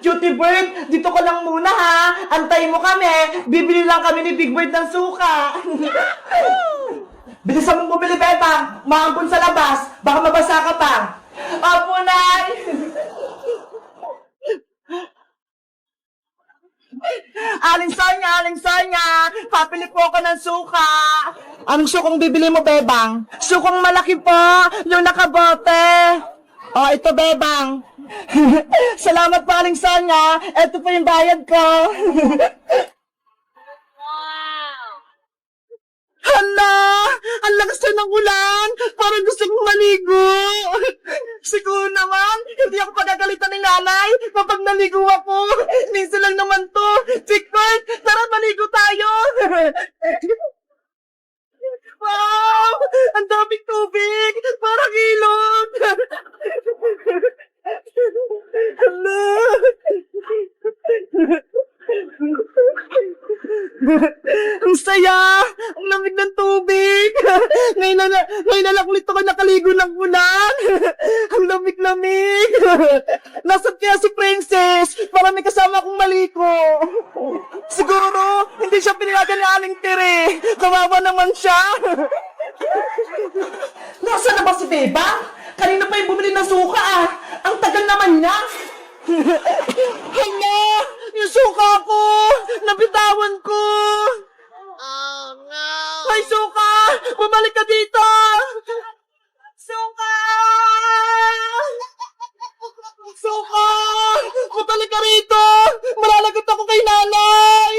Cutie Bird, dito ka lang muna ha. Antayin mo kami. Bibili lang kami ni Big Bird ng suka. Bilisan mong bumili, Bebang. Maampun sa labas. Baka mabasa ka pa. Opo, Nay. Aling Sonya, papili po ako ng suka. Anong sukong bibili mo, Bebang? Sukong malaki po, yung nakabote. Oh, ito, Bebang. Salamat po, Aling Sonya. Ito po yung bayad ko. Hala! Ang lakas na ng ulan! Parang gusto kong maligo! Siguro naman, hindi ako pagagalitan ng nanay kapag naligo ako. Minsan lang naman to. Chickbird, tara maligo tayo! Wow! Ang daming tubig! Parang ilog! Hala! Ang saya! Ang lamig ng tubig! Ngayon na lang ulit ako nakaligo ng ulan! Ang lamig-lamig! Nasaan kaya si Princess? Para may kasama akong maliko! Siguro, hindi siya pinayagan ni Aling Tere! Kawawa naman siya! Nasaan na ba si Beba? Kanina pa yung bumili ng suka ah! Ang tagal naman niya! Hala! Yung suka ko! Nabitawan ko! Oh no! Hoy, suka! Bumalik ka dito! Suka! Suka! Bumalik ka rito! Malalagot ako kay nanay!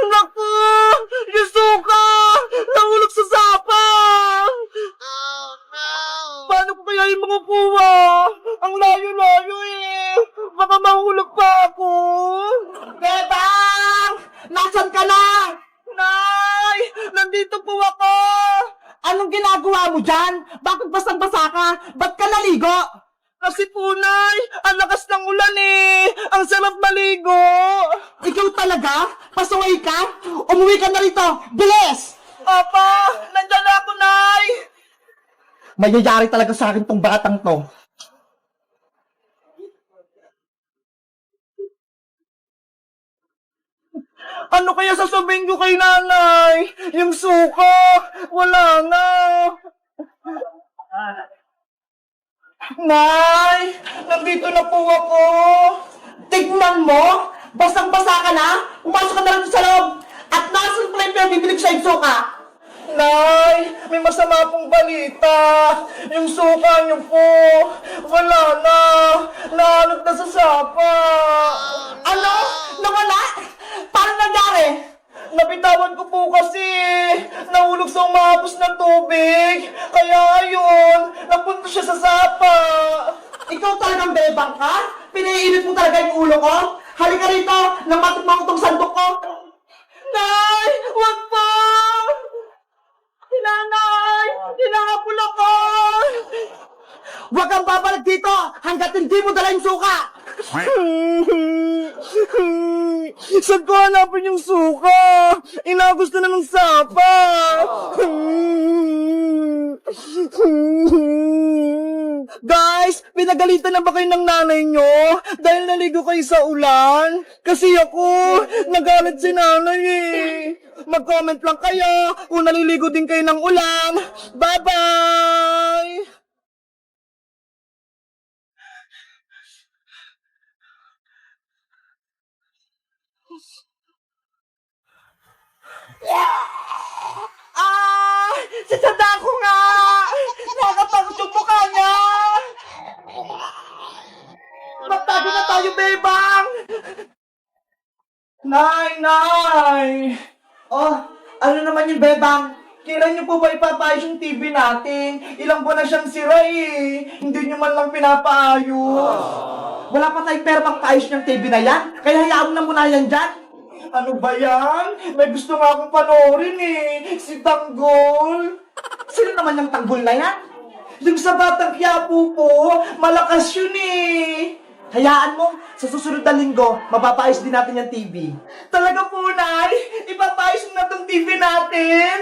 Naku! Yung suka! Nahulog sa sapa! Oh no! Paano ko kaya yung makukuha? Ang layo-layo eh! Baka mahulog pa ako! Bebang! Nasaan ka na? Nay! Nandito po ako! Anong ginagawa mo dyan? Bakit basang-basa ka? Ba't ka naligo? Kasi po, Nay, ang lakas ng ulan eh! Ang sarap maligo! Ikaw talaga? Pasaway ka? Umuwi ka na rito! Bilis! Papa! Nandiyan na ako, Nay! Mayayari talaga sa akin tong batang to. Ano kaya sasabihin ko kay nanay? Yung suka, wala na. Nay, nandito na po ako. Tignan mo, basang-basa ka na, umasok ka na lang sa loob. At nasan pala yung pinabibili ko sa yung suka? Nay, may masama pong balita. Yung suka niyo po, wala na. Naanod na sa sapa. Ano? Nawala? Paano nangyari? Nabitawan ko po kasi. Nahulog sa umahapos na tubig. Kaya ayun, napunta siya sa sapa. Ikaw talagang bebang ka? Pinaiinit mo talaga yung ulo ko? Halika rito, nang matikman ko tong sandok ko. Nay, wag pa! Nanay! Hinahapon ako! Huwag kang babalik dito hanggat hindi mo dala yung suka! Saan ko hanapin yung suka? Inagos na ng sapa! Guys, pinagalitan na ba kayo ng nanay nyo? Dahil naligo kayo sa ulan? Kasi ako, nagalit si nanay eh. Mag-comment lang kayo kung naliligo din kayo ng ulan. Bye-bye! Ah! Sasada ko nga! Nakakatakot yung mukha niya! Magtago na tayo, Bebang! Nay! Oh, ano naman yung Bebang? Kailan niyo po ba ipapaayos yung TV natin? Ilang buwan na siyang sira eh. Hindi niyo man lang pinapaayos. Wala pa tayong pera pang paayos ng TV na yan. Kaya hayaan mo na muna yan dyan. Ano ba yan? May gusto nga akong panoorin eh. Si Tanggol. Sino naman yung Tanggol na yan? Yung sa Batang Quiapo po, malakas yun eh. Hayaan mo, sa susunod na linggo, mapapaayos din natin yung TV. Talaga po, Nay? Ipapaayos na tong TV natin?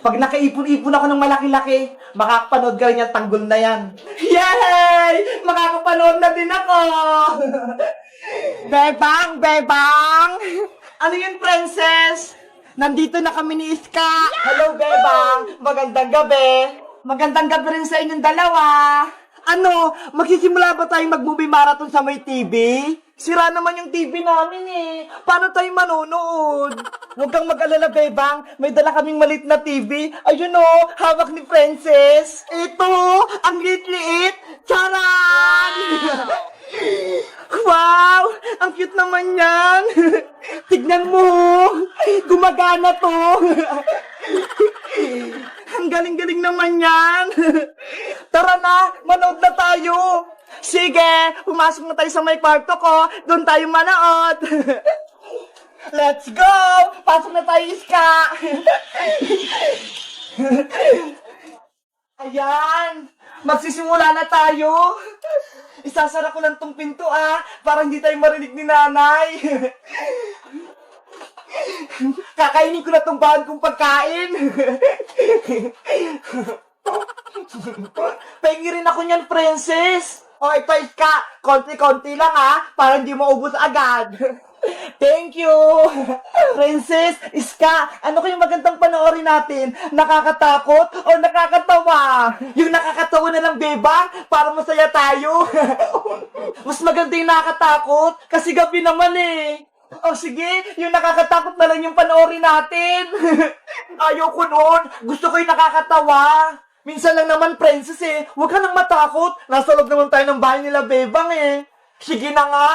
Pag nakaipon-ipon ako ng malaki-laki, makakapanood ka rin yung tanggol na yan. Yay! Makakapanood na din ako! Bebang! Bebang! Ano yun, princess? Nandito na kami ni Iska. Hello, Bebang! Magandang gabi! Magandang gabi rin sa inyong dalawa. Ano, magsisimula ba tayong mag-movie marathon sa may TV? Sira naman yung TV namin eh. Paano tayo manonood? Huwag kang mag-alala, Bebang. May dala kaming malit na TV. Ayun o, hawak ni Princess. Ito, ang liit-liit. Charan! Wow! Ang cute naman yan. Tignan mo. Gumagana to. Ang galing-galing naman yan. Tara na, manood na tayo. Sige, pumasok na tayo sa may kwarto ko. Doon tayo manood. Let's go! Pasok na tayo, Iska. Ayan, magsisimula na tayo. Isasara ko lang tong pinto para hindi tayo marinig ni nanay. Kakainin ko na tong bahan kong pagkain. Pengi rin ako niyan, princess. O, ito, Iska. Konti-konti lang, para hindi maubos agad. Thank you. Princess, Iska, ano kayong magandang panoorin natin? Nakakatakot o nakakatawa? Yung nakakatawa na lang, Bebang, para masaya tayo. Mas maganda yung nakakatakot, kasi gabi naman eh. O sige, yung nakakatakot na lang yung panoorin natin. Ayaw ko noon. Gusto ko yung nakakatawa. Minsan lang naman, princess eh. Huwag ka nang matakot. Nasa loob naman tayo ng bahay nila, Bebang eh. Sige na nga.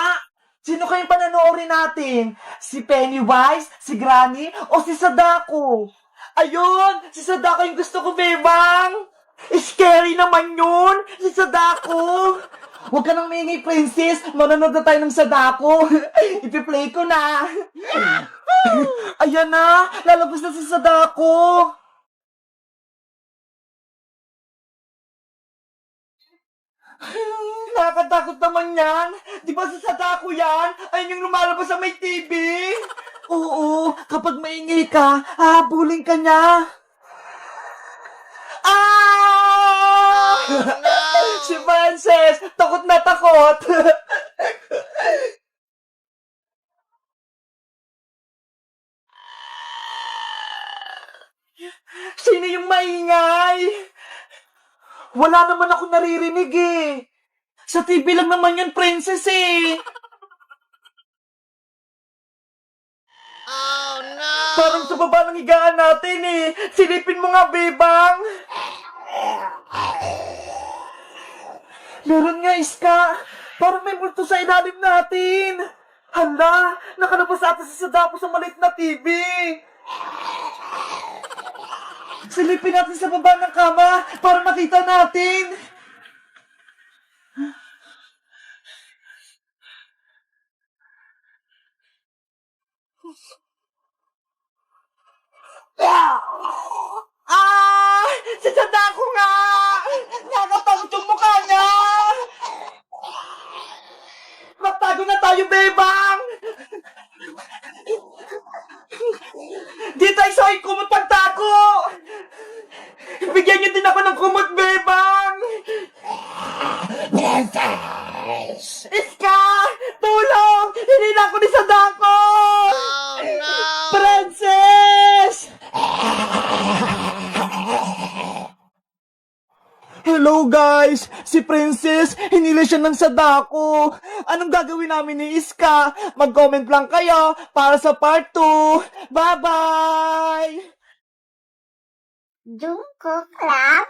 Sino kayong panonoorin natin? Si Pennywise, si Granny, o si Sadako? Ayun, si Sadako yung gusto ko, Bebang. Scary naman yun, si Sadako. Huwag ka nang maingay, princess. Manonood na tayo ng Sadako. Ipi-play ko na. Ayan na, lalabas na si Sadako. Nakakatakot naman yan. Di ba sa Sadako yan? Ayun yung lumalabas sa may TV. Oo, kapag maingay ka, hahabulin ka niya. Ah! Oh, no! Si Frances, takot na takot. Sino yung maingay? Wala naman ako naririnig eh. Sa TV lang naman yun, princess eh. Oh, no! Parang sa baba ng higaan natin eh. Silipin mo nga, Bebang. Meron nga, Iska. Parang may multo sa ilalim natin. Hala, nakalabas ata si Sadako sa maliit na TV. Silipin natin sa baba ng kama para makita natin. Ah! Si Sadako nga! Nakatangos yung mukha niya! Magtago na tayo, Bebang! Di tayo sa kumot pagtago! Bigyan niyo din ako ng kumot, Bebang! Iska! Tulong! Hinila ko ni Sadako! Oh, no! Princess! Hello guys! Si Princess, hinila siya ng Sadako. Anong gagawin namin ni Iska? Mag-comment lang kayo para sa part 2. Bye-bye! Jungkook Club?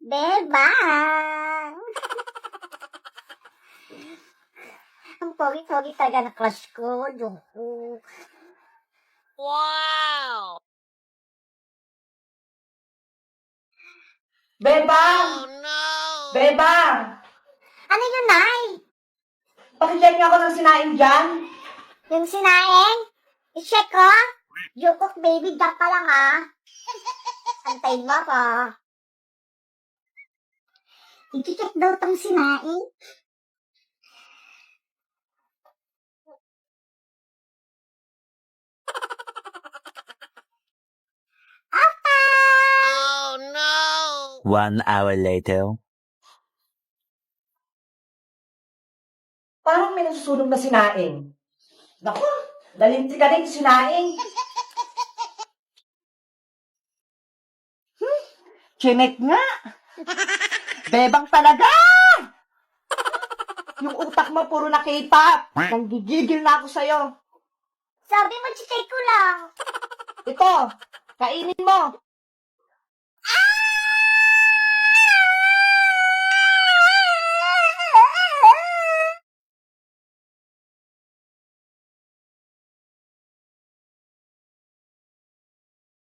Bebang! Ang pogi-pogi talaga na crush ko, Jungkook. Wow! Bebang! Oh, no! Bebang! Ano yun, Nay? Pakilyan niyo ako ng sinain dyan. Yung sinaing? I-check ko? Jungkook, baby, dyan ka lang, Antayin mo ko. Ikikit daw tong sinaing. Oh no! 1 hour later. Parang may nasusunog na sinaing. Naku, dalinti ka rin sinaing. Chinek nga. Bebang talaga. Yung utak mo puro na K-pop. Nanggigigil na ako sa'yo. Sabi mo, chitay ko lang. Ito, kainin mo.